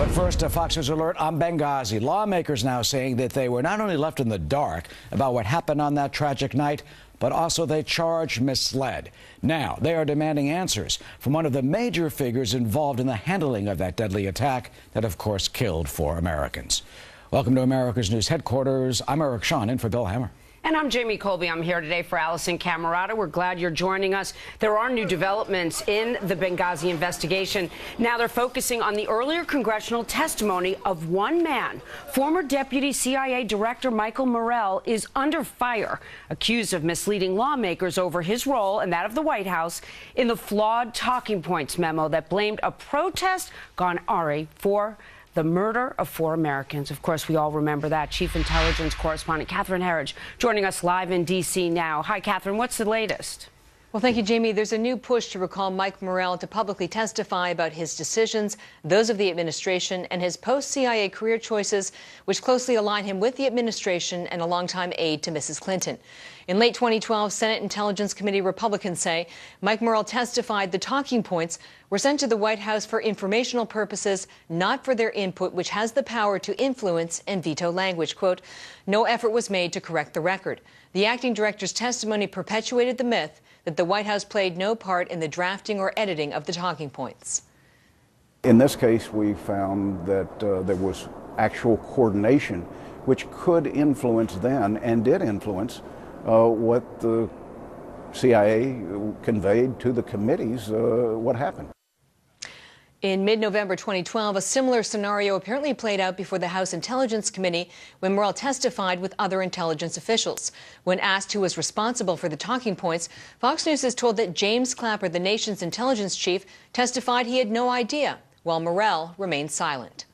But first, a Fox News alert on Benghazi. Lawmakers now saying that they were not only left in the dark about what happened on that tragic night, but also they charged misled. Now, they are demanding answers from one of the major figures involved in the handling of that deadly attack that, of course, killed 4 Americans. Welcome to America's News Headquarters. I'm Eric Shawn, in for Bill Hammer. And I'm Jamie Colby. I'm here today for Allison Camerata. We're glad you're joining us. There are new developments in the Benghazi investigation. Now they're focusing on the earlier congressional testimony of one man. Former Deputy CIA Director Michael Morrell is under fire, accused of misleading lawmakers over his role and that of the White House in the flawed talking points memo that blamed a protest gone awry for the murder of 4 Americans. Of course, we all remember that. Chief Intelligence Correspondent Catherine Herridge joining us live in D.C. now. Hi, Catherine. What's the latest? Well, thank you, Jamie. There's a new push to recall Mike Morrell to publicly testify about his decisions, those of the administration, and his post-CIA career choices, which closely align him with the administration and a longtime aide to Mrs. Clinton. In late 2012, Senate Intelligence Committee Republicans say Mike Morrell testified the talking points were sent to the White House for informational purposes, not for their input, which has the power to influence and veto language. Quote, no effort was made to correct the record. The acting director's testimony perpetuated the myth that the White House played no part in the drafting or editing of the talking points. In this case, we found that there was actual coordination, which could influence then, and did influence, what the CIA conveyed to the committees, what happened. In mid-November 2012, a similar scenario apparently played out before the House Intelligence Committee when Morrell testified with other intelligence officials. When asked who was responsible for the talking points, Fox News is told that James Clapper, the nation's intelligence chief, testified he had no idea, while Morrell remained silent.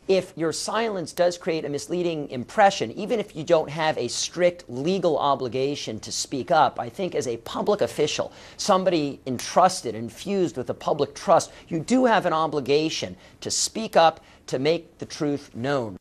If your silence does create a misleading impression, even if you don't have a strict legal obligation to speak up, I think as a public official, somebody entrusted, infused with a public trust, you do have an obligation to speak up, to make the truth known.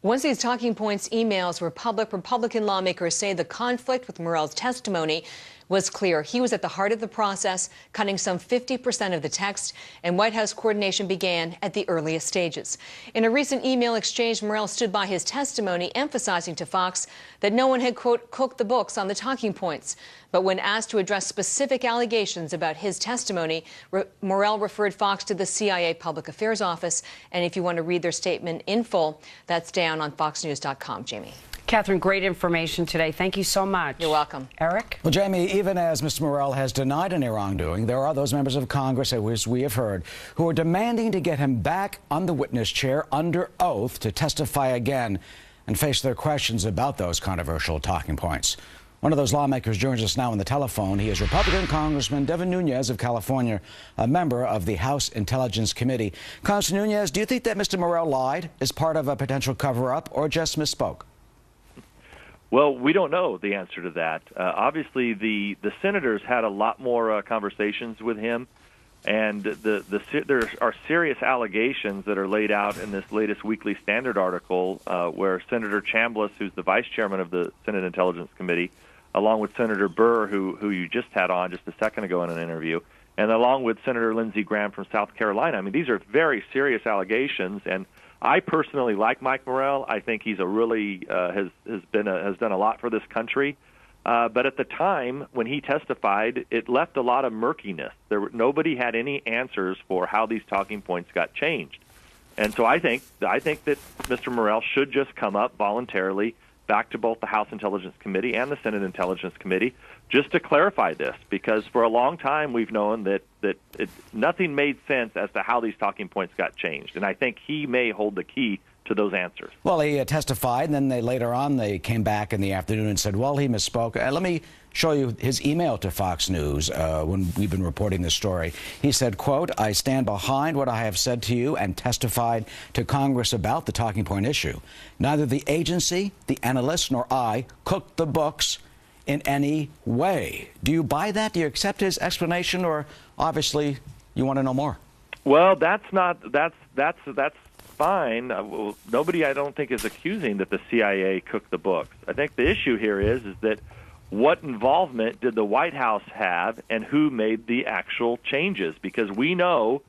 Once these talking points emails were public, Republican lawmakers say the conflict with Morrell's testimony was clear. He was at the heart of the process, cutting some 50% of the text, and White House coordination began at the earliest stages. In a recent email exchange, Morrell stood by his testimony, emphasizing to Fox that no one had, quote, cooked the books on the talking points. But when asked to address specific allegations about his testimony, Morrell referred Fox to the CIA Public Affairs Office. And if you want to read their statement in full, that's down on foxnews.com, Jamie. Catherine, great information today. Thank you so much. You're welcome. Eric? Well, Jamie, even as Mr. Morrell has denied any wrongdoing, there are those members of Congress, as we have heard, who are demanding to get him back on the witness chair under oath to testify again and face their questions about those controversial talking points. One of those lawmakers joins us now on the telephone. He is Republican Congressman Devin Nunes of California, a member of the House Intelligence Committee. Congressman Nunes, do you think that Mr. Morrell lied as part of a potential cover-up or just misspoke? Well, we don't know the answer to that. Obviously, the senators had a lot more conversations with him, and there are serious allegations that are laid out in this latest Weekly Standard article where Senator Chambliss, who's the vice chairman of the Senate Intelligence Committee, along with Senator Burr, who you just had on just a second ago in an interview, and along with Senator Lindsey Graham from South Carolina. I mean, these are very serious allegations, and I personally like Mike Morrell. I think he's a really has done a lot for this country. But at the time when he testified, it left a lot of murkiness. Nobody had any answers for how these talking points got changed. And so I think that Mr. Morrell should just come up voluntarily back to both the House Intelligence Committee and the Senate Intelligence Committee just to clarify this, because for a long time we've known that nothing made sense as to how these talking points got changed. And I think he may hold the key to those answers. Well, he testified, and then later on they came back in the afternoon and said, well, he misspoke. Let me show you his email to Fox News when we've been reporting this story. He said, quote, I stand behind what I have said to you and testified to Congress about the talking point issue. Neither the agency, the analysts, nor I cooked the books in any way. Do you buy that? Do you accept his explanation, or obviously you want to know more? Well, that's fine. Nobody, I don't think, is accusing that the CIA cooked the books. I think the issue here is that what involvement did the White House have, and who made the actual changes? Because we know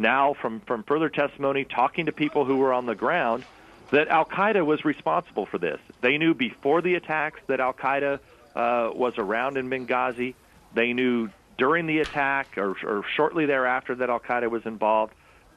now from further testimony, talking to people who were on the ground, that al-Qaeda was responsible for this. They knew before the attacks that al-Qaeda was around in Benghazi. They knew during the attack or shortly thereafter that al-Qaeda was involved.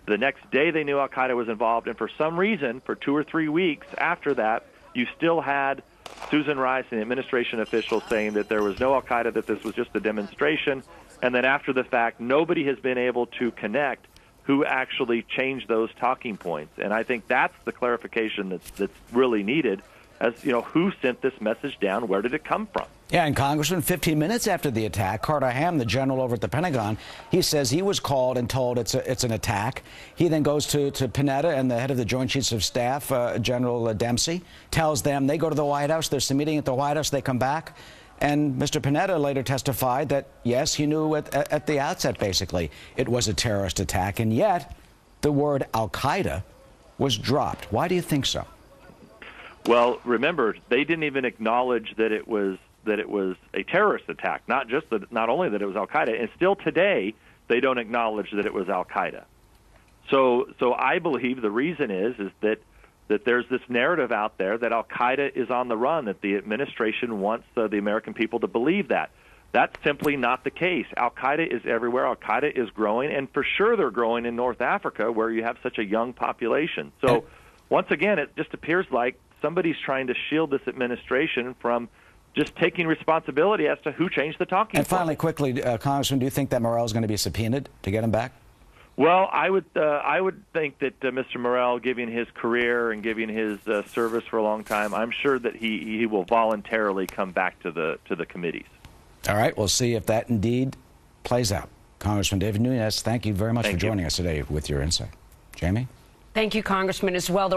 The next day they knew al-Qaeda was involved, and for some reason, for 2 or 3 weeks after that, you still had Susan Rice and administration officials saying that there was no al-Qaeda, that this was just a demonstration, and then after the fact, nobody has been able to connect who actually changed those talking points. And I think that's the clarification that's really needed, as who sent this message down, where did it come from? Yeah, and Congressman, 15 minutes after the attack, Carter Ham, the general over at the Pentagon, he says he was called and told it's an attack. He then goes to Panetta and the head of the Joint Chiefs of Staff, General Dempsey, tells them they go to the White House. There's some meeting at the White House. They come back. And Mr. Panetta later testified that, yes, he knew at the outset, basically, it was a terrorist attack. And yet the word al-Qaeda was dropped. Why do you think so? Well, remember, they didn't even acknowledge that it was a terrorist attack, not only that it was al-Qaeda, and still today they don't acknowledge that it was al-Qaeda. So I believe the reason is that there's this narrative out there that al-Qaeda is on the run, that the administration wants the American people to believe that. That's simply not the case. Al-Qaeda is everywhere. Al-Qaeda is growing, and for sure they're growing in North Africa, where you have such a young population. So once again, it just appears like somebody's trying to shield this administration from just taking responsibility as to who changed the talking point. And finally, quickly, Congressman, do you think that Morrell is going to be subpoenaed to get him back? Well, I would think that Mr. Morrell, given his career and given his service for a long time, I'm sure that he will voluntarily come back to the committees. All right, we'll see if that indeed plays out. Congressman David Nunes, thank you very much for joining us today with your insight. Jamie? Thank you, Congressman, as well.